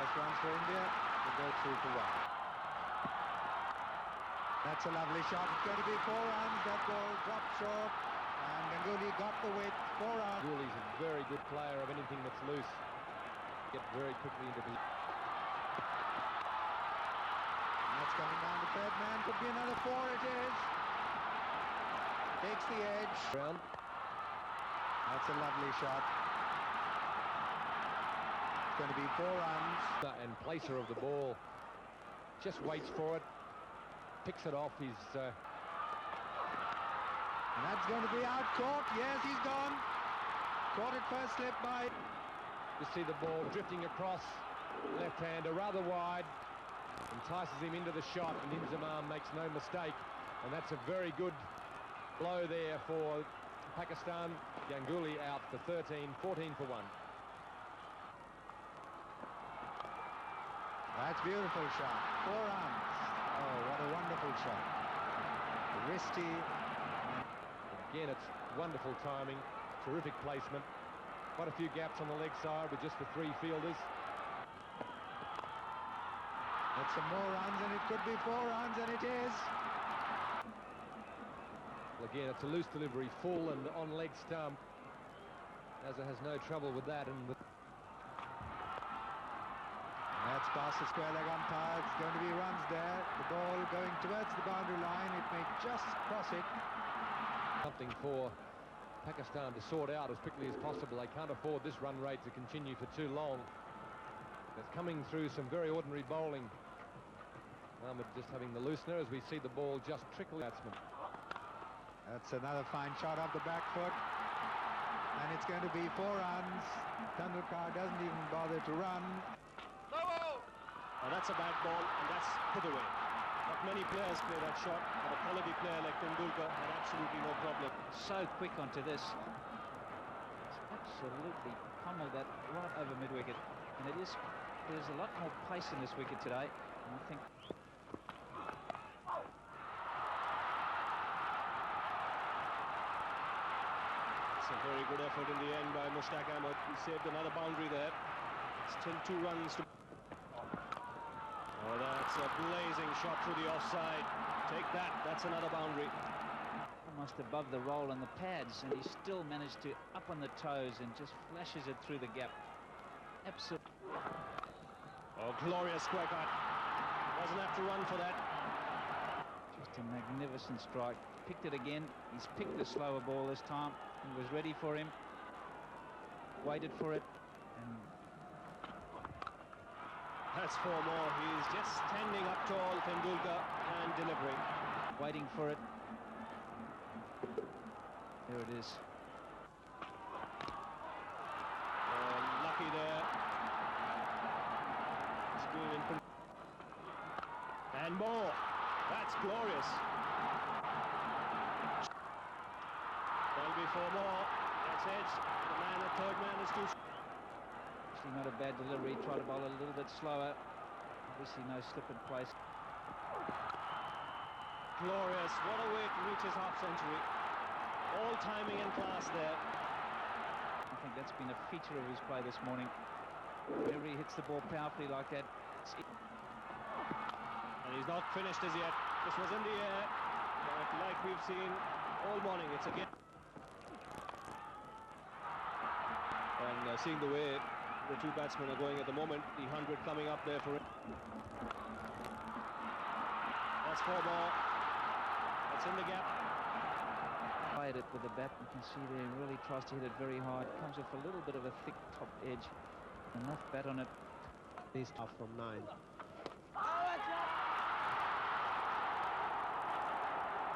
First runs for India, they go 2 for 1. That's a lovely shot. It's going to be 4 runs. That ball dropped short, and Ganguly got the width. 4 runs. Ganguly's a very good player of anything that's loose. Get very quickly into the... And that's coming down to third man. Could be another 4. It is. Takes the edge. Round. That's a lovely shot. It's going to be 4 runs. And placer of the ball. Just waits for it. Picks it off. And that's going to be out. Caught. Yes, he's gone. Caught it first slip by. You see the ball drifting across. Left-hander, rather wide. Entices him into the shot, and Inzamam makes no mistake. And that's a very good blow there for Pakistan. Ganguly out for 13, 14 for 1. That's beautiful shot. 4 runs. Oh, what a wonderful shot. Wristy. Again, it's wonderful timing, terrific placement. Quite a few gaps on the leg side with just the 3 fielders. That's some more runs, and it could be 4 runs, and it is. Well, again, it's a loose delivery, full and on leg stump. Azhar has no trouble with that, and that's past the square leg umpire. It's going to be runs there. The ball going towards the boundary line. It may just cross it. Something for Pakistan to sort out as quickly as possible. They can't afford this run rate to continue for too long. It's coming through some very ordinary bowling. Aamir just having the loosener as we see the ball just trickle. Batsman. That's another fine shot off the back foot. And it's going to be 4 runs. Tendulkar doesn't even bother to run. Oh, that's a bad ball, and that's put away. Not many players play that shot, but a quality player like Tendulkar had absolutely no problem. So quick onto this. It's absolutely pummeled that right over mid-wicket. And there's a lot more pace in this wicket today. And I think... It's a very good effort in the end by Mushtaq Ahmed. He saved another boundary there. Still 2 runs to... Oh, that's a blazing shot through the offside. Take that, that's another boundary. Almost above the roll on the pads, and he still managed to up on the toes and just flashes it through the gap. Absolutely. Oh, glorious square cut. Doesn't have to run for that. Just a magnificent strike. Picked it again. He's picked the slower ball this time. He was ready for him. Waited for it. And that's 4 more. He's just standing up tall, Tendulkar, and delivering. Waiting for it. There it is. Lucky there. Screen in. And more. That's glorious. There'll be 4 more. That's edge. The third man is too. Not a bad delivery, try to bowl a little bit slower. Obviously no slip in place. Glorious, what a way to reach his half-century. All timing and class there. I think that's been a feature of his play this morning. Whenever he hits the ball powerfully like that. And he's not finished as yet. This was in the air, but like we've seen all morning, it's again. And seeing the way the 2 batsmen are going at the moment, the 100 coming up there for it. That's 4 more. That's in the gap. Fired it with the bat, you can see there, he really tries to hit it very hard. Comes off a little bit of a thick top edge. Enough bat on it. These are from 9.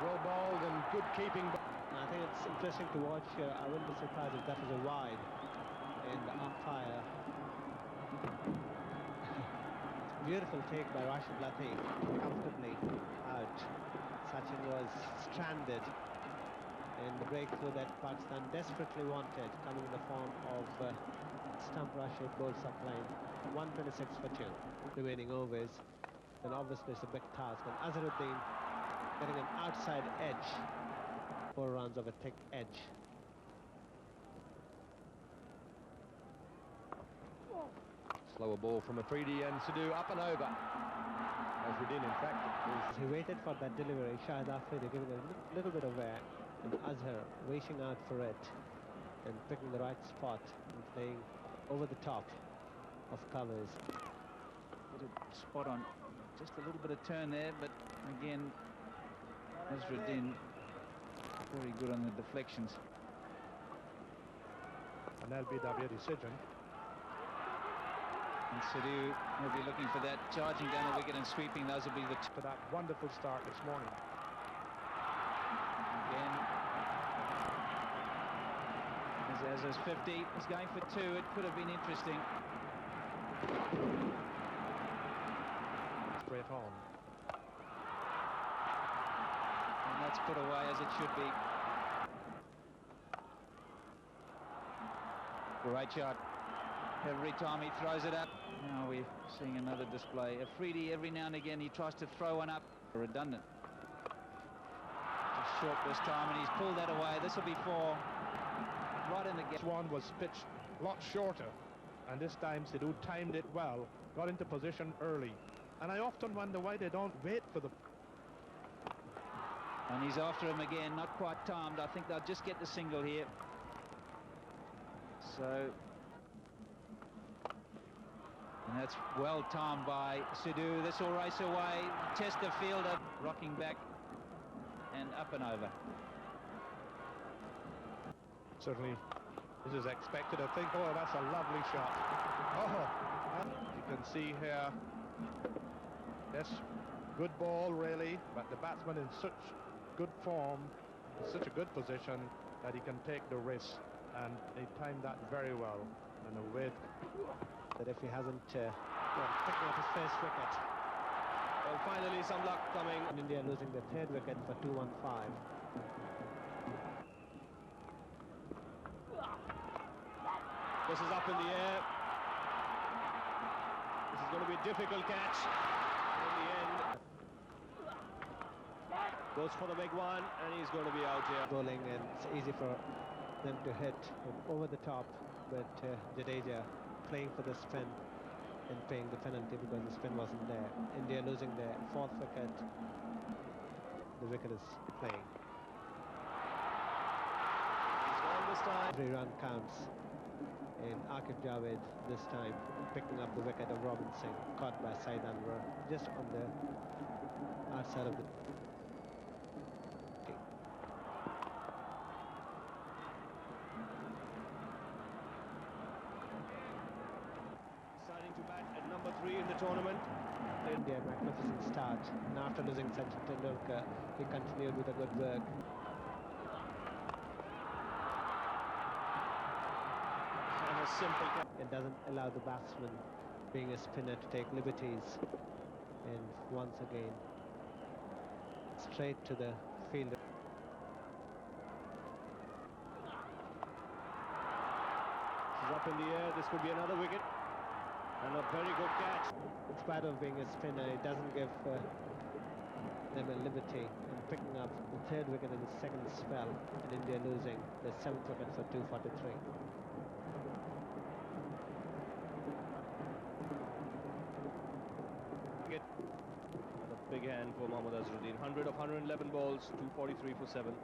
Well bowled and good keeping. I think it's interesting to watch. I wouldn't be surprised if that was a wide. And the umpire. Beautiful take by Rashid Latif, comfortably out. Sachin was stranded in the breakthrough that Pakistan desperately wanted, coming in the form of stump Rashid bowled subline. 126 for 2 remaining overs. Then obviously it's a big task. And Azharuddin getting an outside edge. 4 runs of a thick edge. Slower ball from Afridi, and Sidhu up and over. Azharuddin, in fact, He waited for that delivery. Shahid Afridi giving a little bit of air, and Azhar reaching out for it and picking the right spot and playing over the top of colours. Bit of spot on, just a little bit of turn there, but again, Azharuddin very good on the deflections. An LBW decision. And Sidhu will be looking for that, charging down the wicket and sweeping. Those will be the For that wonderful start this morning. again. As 50, he's going for 2. It could have been interesting. Straight on. And that's put away as it should be. Great shot. Every time he throws it up. Now we're seeing another display. Afridi, every now and again, he tries to throw one up. Redundant. Just short this time, and he's pulled that away. This will be 4. Right in the gap. This one was pitched a lot shorter, and this time Sidhu timed it well, got into position early. And I often wonder why they don't wait for the... And he's after him again, not quite timed. I think they'll just get the single here. So... And that's well timed by Sidhu. This will race away. Test the fielder, rocking back and up and over. Certainly, this is expected. I think, oh, that's a lovely shot. Oh, and you can see here, yes, good ball really, but the batsman in such good form, in such a good position that he can take the risk, and he timed that very well. And away. That if he hasn't picking up his first wicket. Well, finally some luck coming. And India losing the 3rd wicket for 215. This is up in the air. This is going to be a difficult catch. In the end, goes for the big one, and he's going to be out here. Bowling, and it's easy for them to hit him over the top, but Jadeja playing for the spin and paying the penalty because the spin wasn't there. India losing their 4th wicket. The wicket is playing. He's gone this time. 3-run counts. And Akif Javed this time picking up the wicket of Robinson, caught by Said Anwar just on the outside of the... Deciding to bat at number 3 in the tournament. India, magnificent start, and after losing Sachin Tendulkar, he continued with a good work. And a simple catch. It doesn't allow the batsman, being a spinner, to take liberties. And once again, straight to the fielder. This is up in the air. This could be another wicket. And a very good catch. In spite of being a spinner, it doesn't give them a liberty in picking up the 3rd wicket in the 2nd spell, and India losing the 7th wicket for 243. And a big hand for Mohammad Azharuddin. 100 of 111 balls, 243 for 7.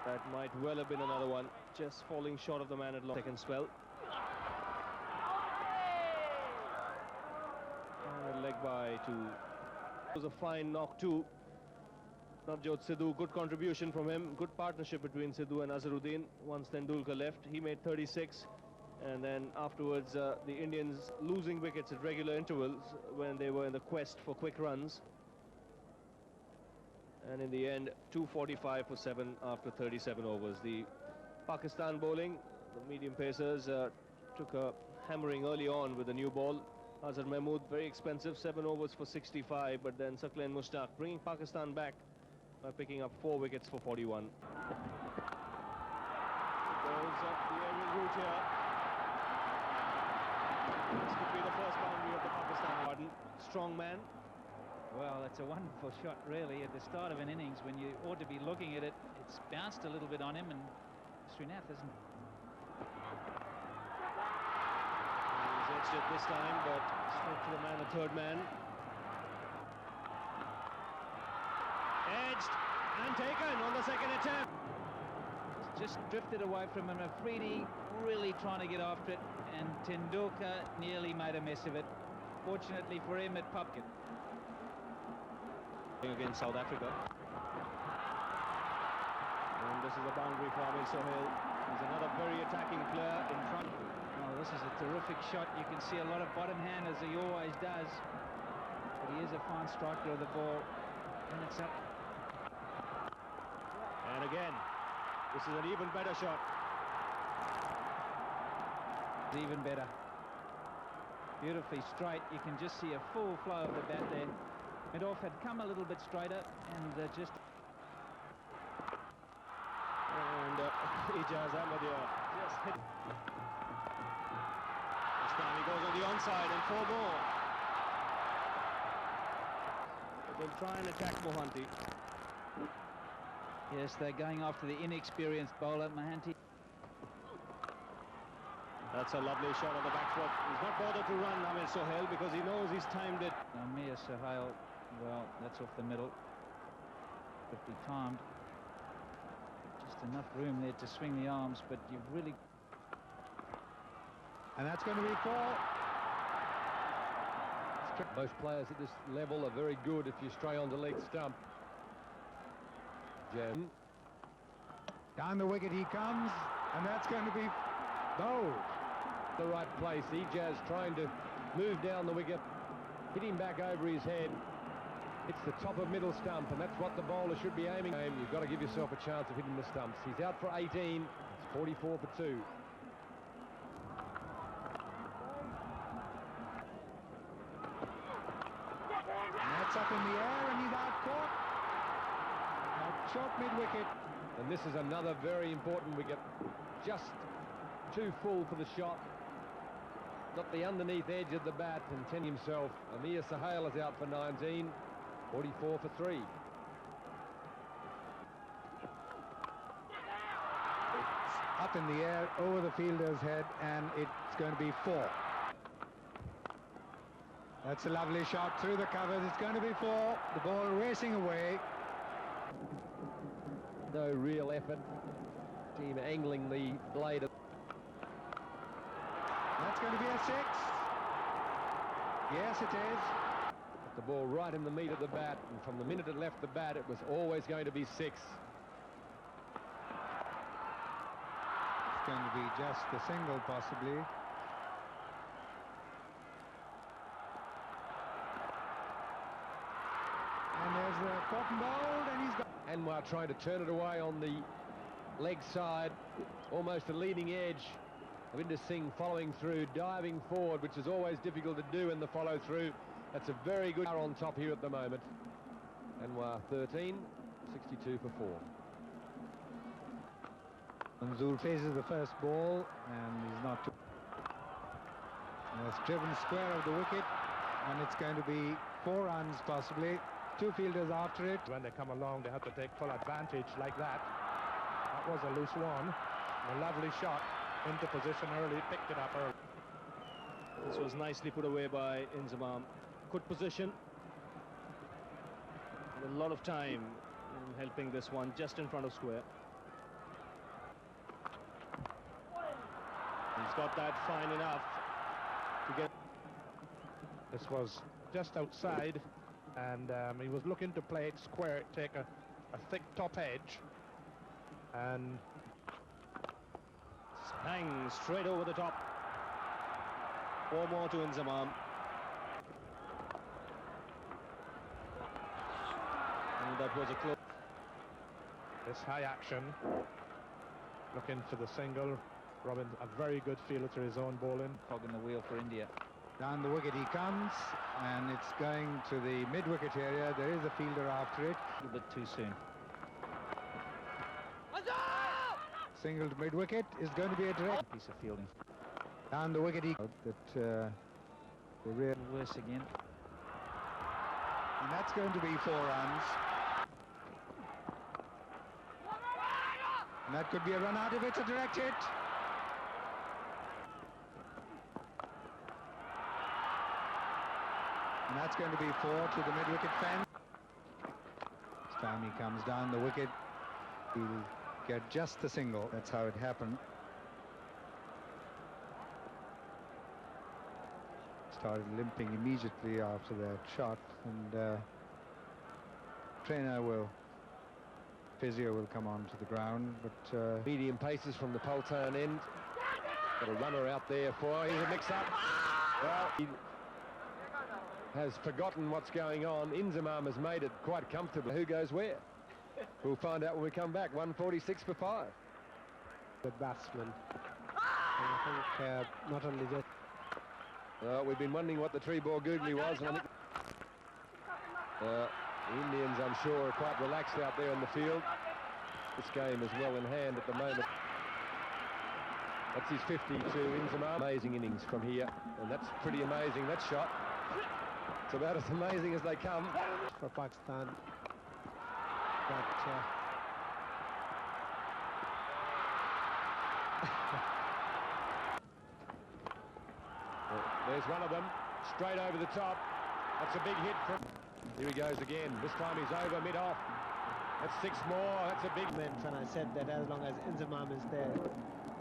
That might well have been another one, just falling short of the man at long. 2nd spell. And a leg by to... It was a fine knock too. Navjot Sidhu, good contribution from him. Good partnership between Sidhu and Azharuddin. Once Tendulkar left, he made 36. And then afterwards, the Indians losing wickets at regular intervals when they were in the quest for quick runs. And in the end, 245 for 7 after 37 overs. The Pakistan bowling, the medium pacers, took a hammering early on with the new ball. Azhar Mahmood, very expensive, 7 overs for 65, but then Saqlain Mushtaq bringing Pakistan back by picking up 4 wickets for 41. Goes up the aerial route here. This could be the first boundary of the Pakistan garden. Strong man. Well, it's a wonderful shot, really, at the start of an innings when you ought to be looking at it. It's bounced a little bit on him, and Srinath, isn't it? He's edged it this time, but straight to the man, the third man. Edged and taken on the second attempt. Just drifted away from him. Afridi really trying to get after it, and Tendulkar nearly made a mess of it. Fortunately for him, it popped it. Against South Africa. And this is a boundary for Aamir Sohail. He's another very attacking player in front. Oh, this is a terrific shot. You can see a lot of bottom hand, as he always does. But he is a fine striker of the ball. And it's up. And again, this is an even better shot. Even better. Beautifully straight. You can just see a full flow of the bat there. Mid-off had come a little bit straighter and just... And Azharuddin just hit. This time he goes on the onside and 4 more. They'll try and attack Mohanty. Yes, they're going after the inexperienced bowler, Mohanty. That's a lovely shot on the back foot. He's not bothered to run, Aamir Sohail, because he knows he's timed it. Aamir Sohail, well, that's off the middle. Perfectly timed. Just enough room there to swing the arms, but you've really... And that's going to be 4. Most players at this level are very good if you stray on the leg stump. Jam. Down the wicket he comes, and that's going to be bowled. The right place. Ijaz trying to move down the wicket, hit him back over his head. It's the top of middle stump, and that's what the bowler should be aiming at. You've got to give yourself a chance of hitting the stumps. He's out for 18. It's 44 for 2. And that's up in the air, and he's out caught. Short mid-wicket. And this is another very important wicket. Just too full for the shot. Got the underneath edge of the bat and 10 himself. Aamir Sohail is out for 19. 44 for 3. It's up in the air over the fielder's head, and it's going to be 4. That's a lovely shot through the covers. It's going to be 4. The ball racing away. No real effort. Team angling the blade. That's going to be a 6. Yes, it is. The ball right in the meat of the bat, and from the minute it left the bat, it was always going to be 6. It's going to be just the single, possibly. And there's the cotton bowled, and he's got... Anwar trying to turn it away on the leg side, almost a leading edge. Ravinder Singh following through, diving forward, which is always difficult to do in the follow-through. That's a very good on top here at the moment. Anwar 13, 62 for 4. Manzoor faces the first ball, and he's not too... And it's driven square of the wicket, and it's going to be 4 runs possibly. 2 fielders after it. When they come along, they have to take full advantage like that. That was a loose one. A lovely shot into position early, picked it up early. This was nicely put away by Inzamam. Good position. A lot of time in helping this one just in front of square. He's got that fine enough to get... This was just outside, and he was looking to play it square, take a thick top edge, and hangs straight over the top. 4 more to Inzamam. And that was a close. this high action, looking for the single. Robin, a very good feeler to his own bowling. Cog in the wheel for India. Down the wicket he comes, and it's going to the mid-wicket area. There is a fielder after it. A little bit too soon. Single to mid-wicket is going to be a direct. Piece of fielding. Down the wicket he... the rear... Worse again. And that's going to be 4 runs. And that could be a run out if it's a direct hit. And that's going to be 4 to the mid-wicket fence. This time he comes down the wicket. He'll get just the single. That's how it happened. Started limping immediately after that shot, and physio will come on to the ground, but medium paces from the Poltown end. Got a runner out there for, here's a mix-up. Well, he has forgotten what's going on. Inzamam has made it quite comfortable. Who goes where? We'll find out when we come back. 146 for 5. The batsman. And I think not only just... We've been wondering what the three-ball googly was. And I think, the Indians, I'm sure, are quite relaxed out there in the field. This game is well in hand at the moment. That's his 50 to Inzamam. Amazing innings from here, and that's pretty amazing, that shot. It's about as amazing as they come. For Pakistan. But... There's one of them, straight over the top. That's a big hit from... Here he goes again. This time he's over mid-off. That's 6 more. That's a big... And I said that as long as Inzamam is there,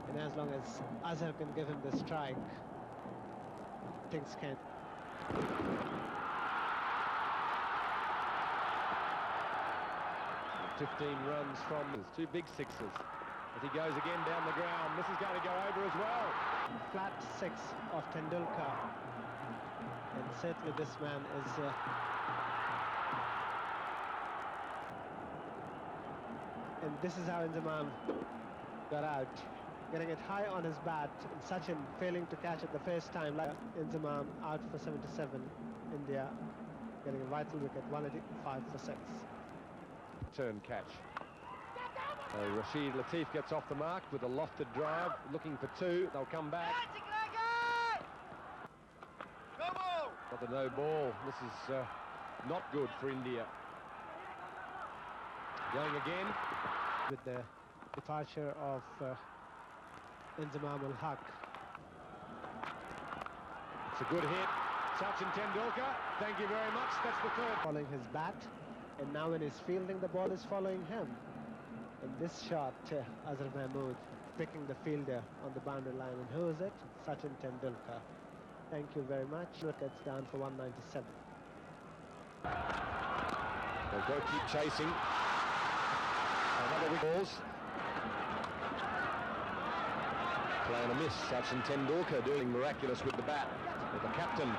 and as long as Azhar can give him the strike, things can... 15 runs from... There's 2 big sixes. As he goes again down the ground, this is going to go over as well. Flat 6 of Tendulkar, and certainly this man is and this is how Inzamam got out, getting it high on his bat, and Sachin failing to catch it the first time. Like Inzamam out for 77, India getting a vital wicket, 185 for 6. Turn catch. Rashid Latif gets off the mark with a lofted drive, looking for 2. They'll come back. Got the no ball. This is not good for India. Going again. With the departure of Inzamam ul-Haq. It's a good hit. Sachin Tendulkar, thank you very much. That's the 3rd. Following his bat, and now when he's fielding, the ball is following him. And this shot, Azhar Mahmood picking the fielder on the boundary line. And who is it? Sachin Tendulkar. Thank you very much. Wickets down for 197. They've got to keep chasing. Another wicket. Balls. Playing a miss. Sachin Tendulkar doing miraculous with the bat. With the captain.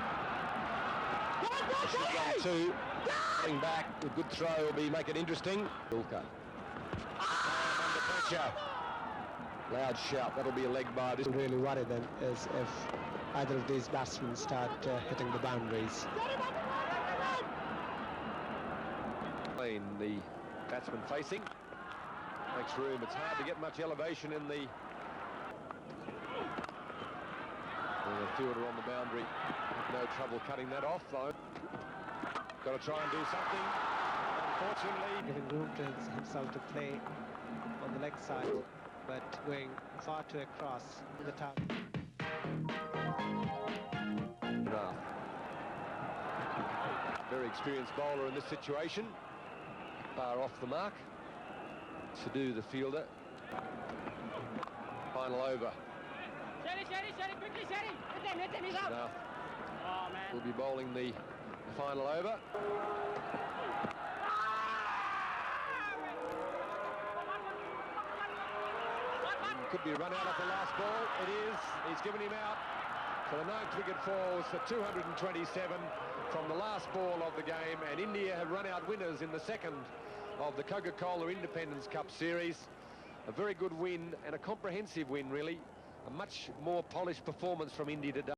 Run 2. Coming back with good throw will make it interesting. Tendulkar. Under pressure. Loud shout. That'll be a leg by. This Really worry then is if either of these batsmen start hitting the boundaries. Playing the batsman facing. Makes room. It's hard to get much elevation in the... The fielder on the boundary. No trouble cutting that off though. Got to try and do something. Unfortunately, Giving room to himself to play on the leg side, but going far too across the top. Very experienced bowler in this situation. Far off the mark. Sidhu, the fielder. Final over. Quickly, hit him, he's out. Now, Oh, man. we'll be bowling the final over. Could be a run out of the last ball. It is. He's given him out. So the 9th wicket falls for 227 from the last ball of the game, and India have run out winners in the 2nd of the Coca-Cola Independence Cup series. A very good win and a comprehensive win, really. A much more polished performance from India today.